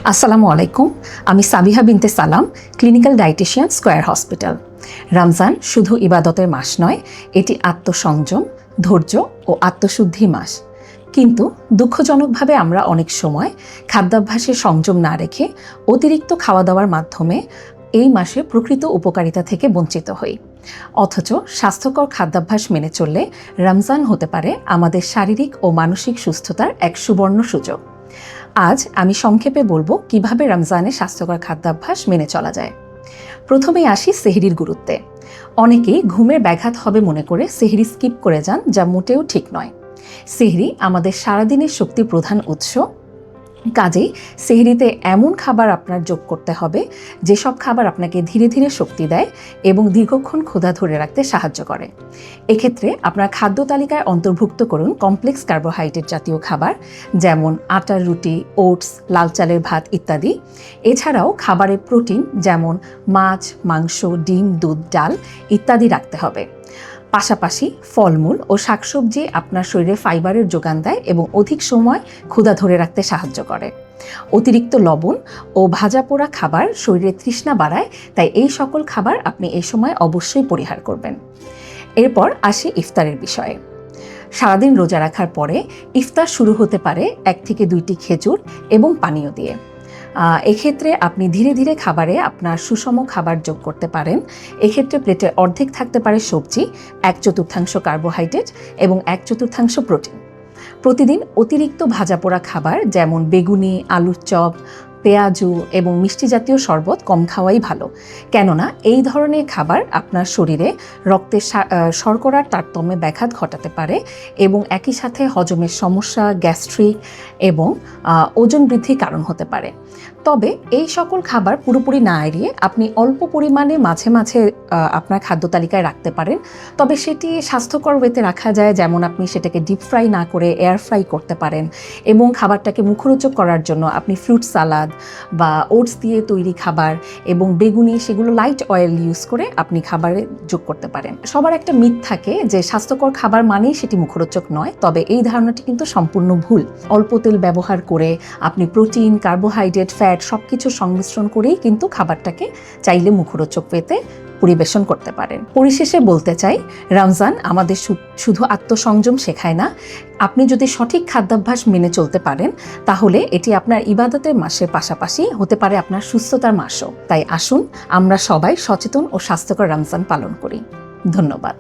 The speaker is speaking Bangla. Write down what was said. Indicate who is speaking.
Speaker 1: আসসালামু আলাইকুম। আমি সাবিহা বিনতে সালাম, clinical dietician, square hospital. Ramzan শুধু ইবাদতের মাস নয়, এটি আত্মসংযম, ধৈর্য ও আত্মশুদ্ধি মাস। কিন্তু দুঃখজনকভাবে আমরা অনেক সময় খাদ্যাভ্যাসে সংযম না রেখে অতিরিক্ত খাওয়া দাওয়ার মাধ্যমে এই মাসে প্রকৃত উপকারিতা থেকে বঞ্চিত হই। অথচ স্বাস্থ্যকর খাদ্যাভ্যাস মেনে চললে রমজান হতে পারে আমাদের শারীরিক ও মানসিক সুস্থতার এক সুবর্ণ সুযোগ। আজ আমি সংক্ষেপে বলবো কিভাবে রমজানে স্বাস্থ্যকর খাদ্যাভ্যাস মেনে চলা যায়। প্রথমেই আসি সেহরির গুরুত্বে। অনেকেই ঘুমের ব্যাঘাত হবে মনে করে সেহরি স্কিপ করে যান, যা মোটেও ঠিক নয়। সেহরি আমাদের সারাদিনের শক্তির প্রধান উৎস। কাজেই সেহরিতে এমন খাবার আপনার যোগ করতে হবে যেসব খাবার আপনাকে ধীরে ধীরে শক্তি দেয় এবং দীর্ঘক্ষণ ক্ষুধা ধরে রাখতে সাহায্য করে। এক্ষেত্রে আপনার খাদ্য তালিকায় অন্তর্ভুক্ত করুন কমপ্লেক্স কার্বোহাইড্রেট জাতীয় খাবার, যেমন আটার রুটি, ওটস, লাল চালের ভাত ইত্যাদি। এছাড়াও খাবারের প্রোটিন যেমন মাছ, মাংস, ডিম, দুধ, ডাল ইত্যাদি রাখতে হবে। পাশাপাশি ফলমূল ও শাকসবজি আপনার শরীরে ফাইবারের যোগান দেয় এবং অধিক সময় ক্ষুধা ধরে রাখতে সাহায্য করে। অতিরিক্ত লবণ ও ভাজা পোড়া খাবার শরীরে তৃষ্ণা বাড়ায়, তাই এই সকল খাবার আপনি এই সময় অবশ্যই পরিহার করবেন। এরপর আসি ইফতারের বিষয়ে। সারাদিন রোজা রাখার পরে ইফতার শুরু হতে পারে 1 থেকে 2টি খেজুর এবং পানীয় দিয়ে। এক্ষেত্রে আপনি ধীরে ধীরে খাবারে আপনার সুষম খাবার যোগ করতে পারেন। এক্ষেত্রে প্লেটে অর্ধেক থাকতে পারে সবজি, 1/4 কার্বোহাইড্রেট এবং 1/4 প্রোটিন। প্রতিদিন অতিরিক্ত ভাজা পোড়া খাবার যেমন বেগুনি, আলুর চপ, পেঁয়াজু এবং মিষ্টি জাতীয় শরবত কম খাওয়াই ভালো, কেননা এই ধরনের খাবার আপনার শরীরে রক্তের শর্করার তারতম্যে ব্যাঘাত ঘটাতে পারে এবং একই সাথে হজমের সমস্যা, গ্যাস্ট্রিক এবং ওজন বৃদ্ধির কারণ হতে পারে। তবে এই সকল খাবার পুরোপুরি না এড়িয়ে আপনি অল্প পরিমাণে মাঝে মাঝে আপনার খাদ্য তালিকায় রাখতে পারেন। তবে সেটি স্বাস্থ্যকর ওয়েতে রাখা যায়, যেমন আপনি সেটাকে ডিপ ফ্রাই না করে এয়ার ফ্রাই করতে পারেন এবং খাবারটাকে মুখরোচক করার জন্য আপনি ফ্রুট সালাদ বা ওটস দিয়ে তৈরি খাবার এবং বেগুনি, সেগুলো লাইট অয়েল ইউজ করে আপনি খাবারে যোগ করতে পারেন। সবার একটা মিথ থাকে যে স্বাস্থ্যকর খাবার মানেই সেটি মুখরোচক নয়, তবে এই ধারণাটি কিন্তু সম্পূর্ণ ভুল। অল্প তেল ব্যবহার করে আপনি প্রোটিন, কার্বোহাইড্রেট, ফ্যাট সবকিছু সংমিশ্রণ করেই কিন্তু খাবারটাকে চাইলে মুখরোচক পেতে পরিবেশন করতে পারেন। পরিশেষে বলতে চাই, রমজান আমাদের শুধু আত্মসংযম শেখায় না। আপনি যদি সঠিক খাদ্যাভ্যাস মেনে চলতে পারেন তাহলে এটি আপনার ইবাদতের মাসের পাশাপাশি হতে পারে আপনার সুস্থতার মাসও। তাই আসুন আমরা সবাই সচেতন ও স্বাস্থ্যকর রমজান পালন করি। ধন্যবাদ।